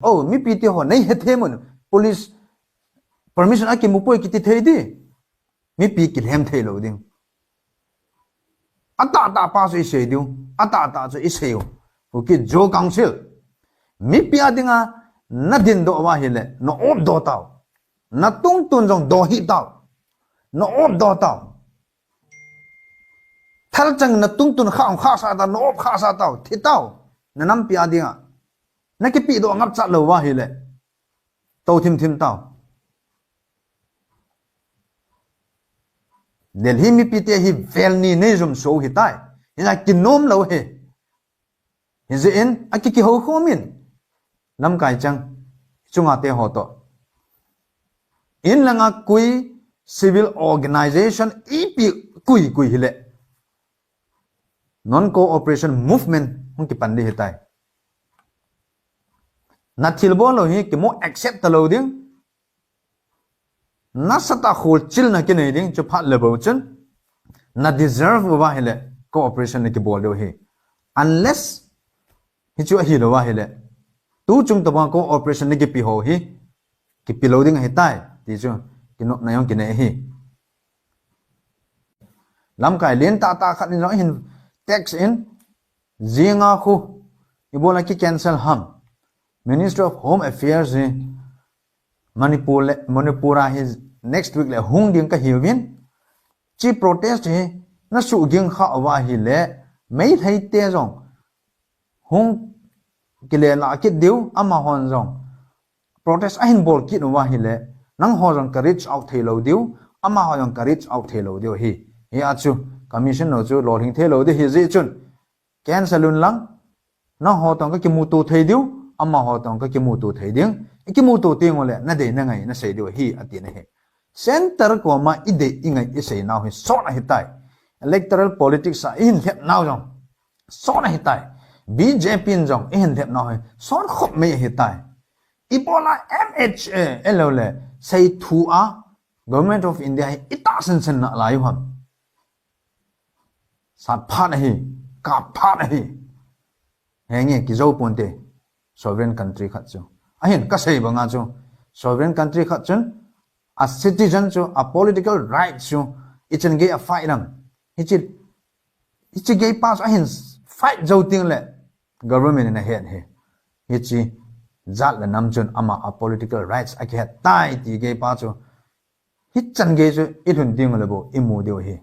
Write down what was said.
oh mi pi ti ho nei he the mun police permission a ki mu poi ki ti thei di mi pi ki hem thei lo ding ata ta pa so sei diu ata ta so sei yo ki jo council mi pi adinga na din do wa hele no op do tao na tung tun jong do hi tao no op do tao thal chang na tung tun kha sa ta no op kha sa tao thi tao na nam pi adinga na ki pi do ngap cha lo wa hele to thim tao Delhi mi pi te hi vel ni nei zum so hi tai ina kinom lo he in akiki ho khomin nam kai chang chunga te ho to in langa kui civil organization ipi kui hile non cooperation movement hung ki pandi hitai na thilbo lo hi ki mo accept lo ding na sata khol chil na ki nei ding chu phat lebo chen na deserve wa hele cooperation ki bol do hi unless hi chu hi lo wa hele tu chung to ba cooperation ni ki pi ho hi ki pi lo ding hi tai ti chu ki no na yong ki nei hi lam kai len ta khat ni no hin tax in zinga khu ibola ki cancel ham Minister of Home Affairs Manipura his next week le hung ding ka hiwin chi protest he na su ging kha wa hi le mai thai te jong hung kile la ki diu ama hon jong protest a hin bol ki no wa hi le nang ho jong ka reach out thelo diu ama ho jong ka reach out thelo diu hi achu commission no chu lo hing thelo de hi ji chun cancelun lang na ho tong ka ki mu tu thei diu ama ho tong ka ki mu tu thei ding ki mu tu ting ole na de na ngai na sei diu hi ati na he center ko ma ide ingai isei now hi so na hitai electoral politics a in thep now jong so na hitai BJP jong in thep now hi son khop me hitai ibola MHA elole sei thu a government of India hi ita sen na lai ham sat pha na hi ka pha na hi henge ki zo ponte sovereign country khat chu ahin ka sei banga chu sovereign country khat chun a citizen chu a political right chu ichen ge a fight ram hichi ge pass ahin fight zo ting le government in a head he hichi zat la nam chun ama a political rights a ke tai ti ge pa chu hichan ge chu idun ting le bo imu deu he